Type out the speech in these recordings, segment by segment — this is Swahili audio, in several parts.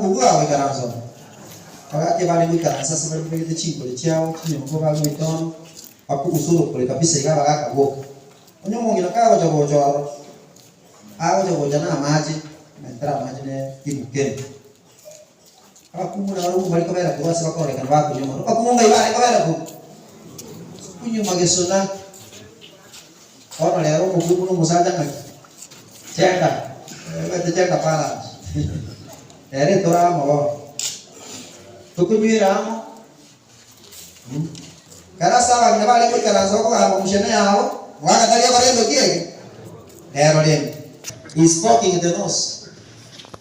kugua wikaranso. Wakati bali wikaransa sababu ile chimbo le chao kinyo kwa bali witon aku usuru kule kabisa ikawa kaka boka. Onyo mongi na kawa jogo joro. Awo jogo jana maji, mentra maji ne tibuken. Aku muna waru bali kamera kwa sababu kwa rekan wako nyomo. Aku munga ibale kamera ku. Kunyo magesona. Ono lero mo kuno musaja ngaki. Ceka. Wete ceka pala. Ere tora mo. Tukunyira mo. Kara sawa ni bale ko kara soko ka mushene yao. Waka talia bare ndo kiege. Ero len. He's poking in the nose.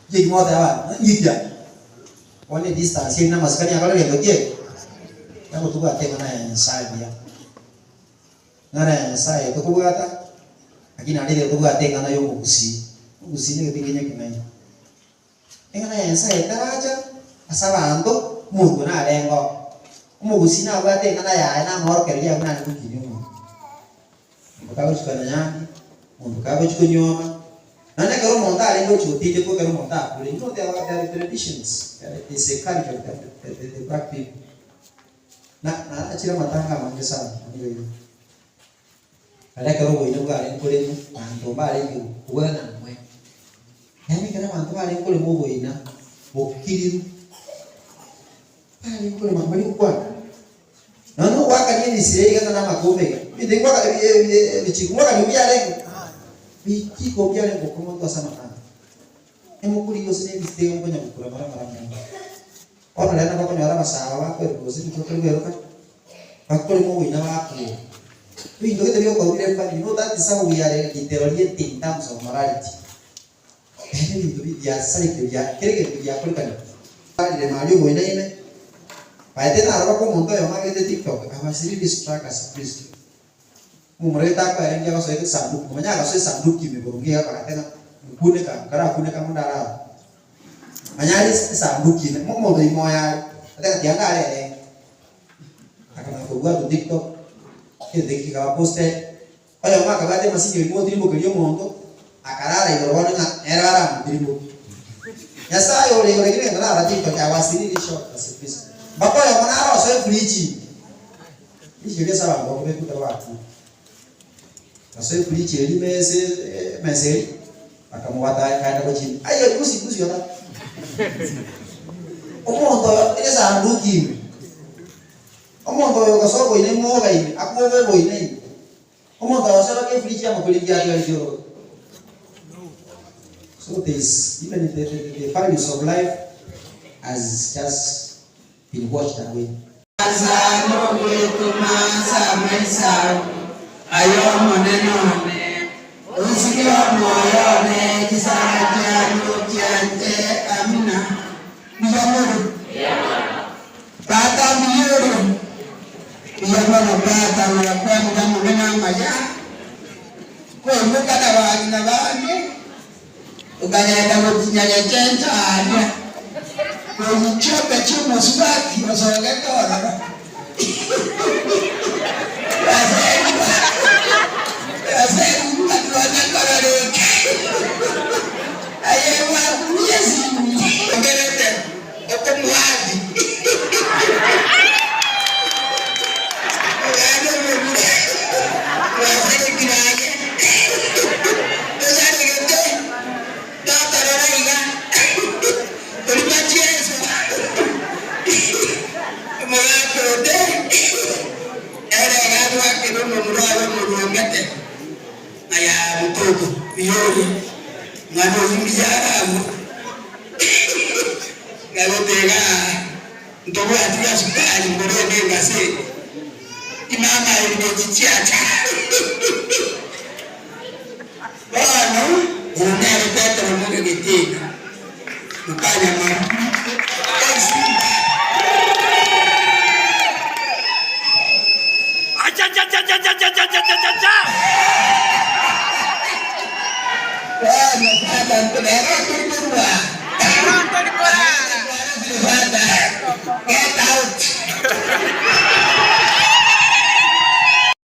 Jig mo dawa. Yikya. Only distance ina maskani akalo ndo kiege. Kama tuko ateka na inside ya. Ngana sai to kubata lakini alile to kubata ngana yo kugusi ne kipinginya kinai ngana sai taraja asabanto mungu na lengo umugusi na bate ngana ya na mor kelia ngana kukini mu mutawo chukana nyaki mungu kabe chukunyoma nane karo monta lengo chuti de ko karo monta kule no there are traditions there is a culture that they practice na achira matanga mangesa ndio ada kalau boleh juga ada boleh mantu balik tu, bukan namanya. Yang ni kena mantu balik boleh mau boleh na, bukti balik boleh mantu balik bukan. Nanu wakan ini sih kan nama kome. Ini tengok bici kumah kan biar lagi. Bici kau biar lagi bukan mantu sama kan. Emu kuri yosne bici tengok punya bukan marah-marah. Orang lain apa punya orang masalah, kau berusaha itu kan. Aku mau boleh nama aku. Quindi dovete vedere come dire fare notati sa uiare di teorie in terms of morality. E quindi di assai che via, che via quel canale. Le mario voi ne. Pai te na roba como monto yo ma che TikTok, ama siri distract as please. Umreta ka yang jaga soe sanduk, namanya ka soe sanduk ki me burungi ya ka tena. Kune ka mundara. Manyari sanduk ki, mo do mo ya. Ada dia ka ale. Akan aku buat di TikTok. Desde que acaba poste, oye mamá, acabate masih jadi mau terima kerja monto, akarara itu orang nggak era terima. Ya saya oleh gini kenapa rajin pakai awas ini di shop, asipis. Bapak yang mana arah saya belici, ini jadi salah, bapak itu terlaku. Saya belici ini mesel, akan membuat kain kucing. Ayo kusi ya kan. Omong tuh ini sanduki. Omong toyo kasoro ini mau kayak aku mau ini. Omong toyo saya kayak free jam aku lihat dia jual. So this even if the values of life has just been washed away. Asano itu masa mesau ayo maneno ne usikio moyo ne kisara kianu kiante amina bijamuru bata miyuru bijamuru bata miyakwa mudamu nena maya kwa muka dawa na bani ukanyenda mutinyanya chencha ada chope chumo subaki wasoge tora